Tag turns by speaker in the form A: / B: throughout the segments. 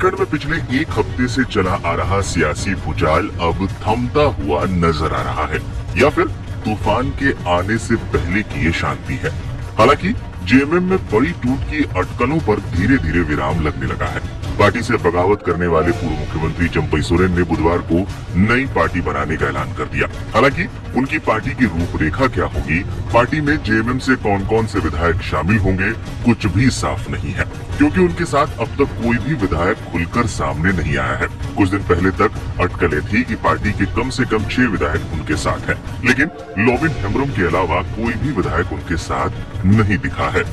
A: झारखंड में पिछले एक हफ्ते से चला आ रहा सियासी भूचाल अब थमता हुआ नजर आ रहा है, या फिर तूफान के आने से पहले की ये शांति है। हालांकि जेएमएम में बड़ी टूट की अटकलों पर धीरे धीरे विराम लगने लगा है। पार्टी से बगावत करने वाले पूर्व मुख्यमंत्री चंपई सोरेन ने बुधवार को नई पार्टी बनाने का ऐलान कर दिया। हालांकि उनकी पार्टी की रूपरेखा क्या होगी, पार्टी में जेएमएम से कौन कौन से विधायक शामिल होंगे, कुछ भी साफ नहीं है, क्योंकि उनके साथ अब तक कोई भी विधायक खुलकर सामने नहीं आया है। कुछ दिन पहले तक अटकलें थी कि पार्टी के कम से कम 6 विधायक उनके साथ हैं, लेकिन लोबिन हेम्ब्रम के अलावा कोई भी विधायक उनके साथ नहीं दिखा है।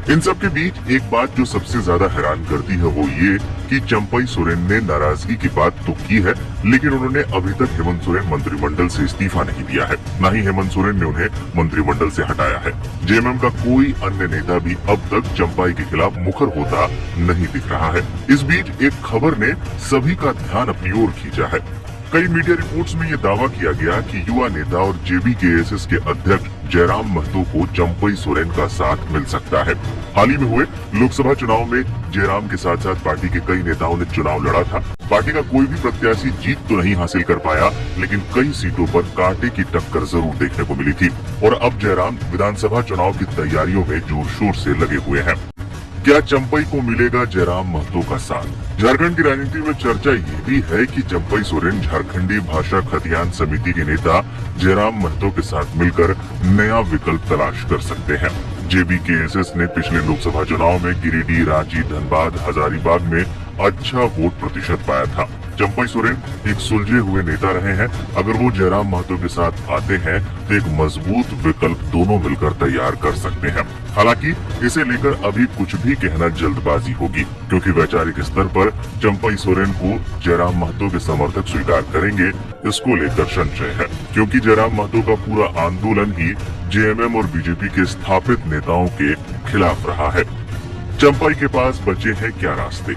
A: इन सब के बीच एक बात जो सबसे ज्यादा हैरान करती है वो ये कि चंपई सोरेन ने नाराजगी की बात तो की है, लेकिन उन्होंने अभी तक हेमंत सोरेन मंत्रिमंडल से इस्तीफा नहीं दिया है, न ही हेमंत सोरेन ने उन्हें मंत्रिमंडल से हटाया है। जेएमएम का कोई अन्य नेता भी अब तक चंपई के खिलाफ मुखर होता नहीं दिख रहा है। इस बीच एक खबर ने सभी का ध्यान अपनी ओर खींचा है। कई मीडिया रिपोर्ट्स में ये दावा किया गया कि युवा नेता और जेबीकेएसएस के अध्यक्ष जयराम महतो को चंपई सोरेन का साथ मिल सकता है। हाल ही में हुए लोकसभा चुनाव में जयराम के साथ साथ पार्टी के कई नेताओं ने चुनाव लड़ा था। पार्टी का कोई भी प्रत्याशी जीत तो नहीं हासिल कर पाया, लेकिन कई सीटों पर कांटे की टक्कर जरूर देखने को मिली थी। और अब जयराम विधानसभा चुनाव की तैयारियों में जोर शोर से लगे हुए हैं। क्या चंपई को मिलेगा जयराम महतो का साथ? झारखंड की राजनीति में चर्चा ये भी है कि चंपई सोरेन झारखंडी भाषा खतियान समिति के नेता जयराम महतो के साथ मिलकर नया विकल्प तलाश कर सकते हैं। जेबीकेएसएस ने पिछले लोकसभा चुनाव में गिरिडीह, रांची, धनबाद, हजारीबाग में अच्छा वोट प्रतिशत पाया था। चंपई सोरेन एक सुलझे हुए नेता रहे हैं। अगर वो जयराम महतो के साथ आते हैं तो एक मजबूत विकल्प दोनों मिलकर तैयार कर सकते हैं। हालांकि इसे लेकर अभी कुछ भी कहना जल्दबाजी होगी, क्योंकि वैचारिक स्तर पर चंपई सोरेन को जयराम महतो के समर्थक स्वीकार करेंगे, इसको लेकर संशय है, क्योंकि जयराम महतो का पूरा आंदोलन ही जेएमएम और बीजेपी के स्थापित नेताओं के खिलाफ रहा है। चंपई के पास बचे हैं क्या रास्ते?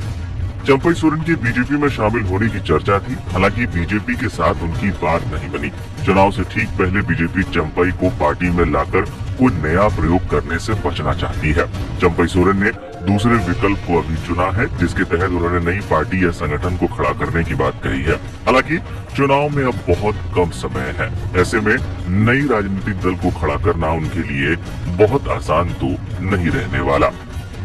A: चंपई सोरेन के बीजेपी में शामिल होने की चर्चा थी, हालांकि बीजेपी के साथ उनकी बात नहीं बनी। चुनाव से ठीक पहले बीजेपी चंपई को पार्टी में लाकर कोई नया प्रयोग करने से बचना चाहती है। चंपई सोरेन ने दूसरे विकल्प को अभी चुना है, जिसके तहत उन्होंने नई पार्टी या संगठन को खड़ा करने की बात कही है। हालांकि चुनाव में अब बहुत कम समय है, ऐसे में नई राजनीतिक दल को खड़ा करना उनके लिए बहुत आसान तो नहीं रहने वाला।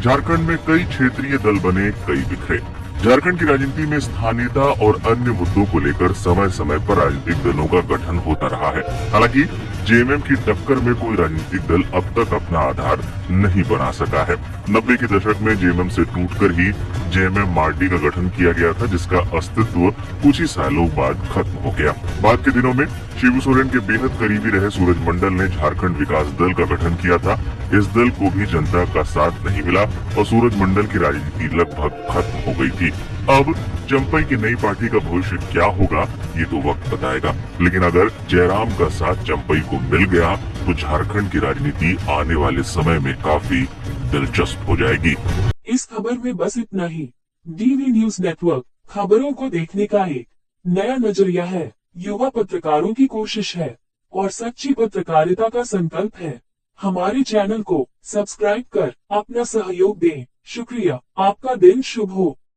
A: झारखंड में कई क्षेत्रीय दल बने, कई बिखरे। झारखंड की राजनीति में स्थानीयता और अन्य मुद्दों को लेकर समय समय पर राजनीतिक दलों का गठन होता रहा है। हालांकि जेएमएम की टक्कर में कोई राजनीतिक दल अब तक अपना आधार नहीं बना सका है। 90 के दशक में जेएमएम से टूटकर ही जेएमएम मार्डी का गठन किया गया था, जिसका अस्तित्व कुछ ही सालों बाद खत्म हो गया। बाद के दिनों में शिबू सोरेन के बेहद करीबी रहे सूरज मंडल ने झारखंड विकास दल का गठन किया था। इस दल को भी जनता का साथ नहीं मिला और सूरज मंडल की राजनीति लगभग खत्म हो गई थी। अब चंपई की नई पार्टी का भविष्य क्या होगा ये तो वक्त बताएगा, लेकिन अगर जयराम का साथ चंपई को मिल गया तो झारखंड की राजनीति आने वाले समय में काफी दिलचस्प हो जाएगी।
B: इस खबर में बस इतना ही। डीवी न्यूज नेटवर्क खबरों को देखने का एक नया नजरिया है, युवा पत्रकारों की कोशिश है और सच्ची पत्रकारिता का संकल्प है। हमारे चैनल को सब्सक्राइब कर अपना सहयोग दें। शुक्रिया। आपका दिन शुभ हो।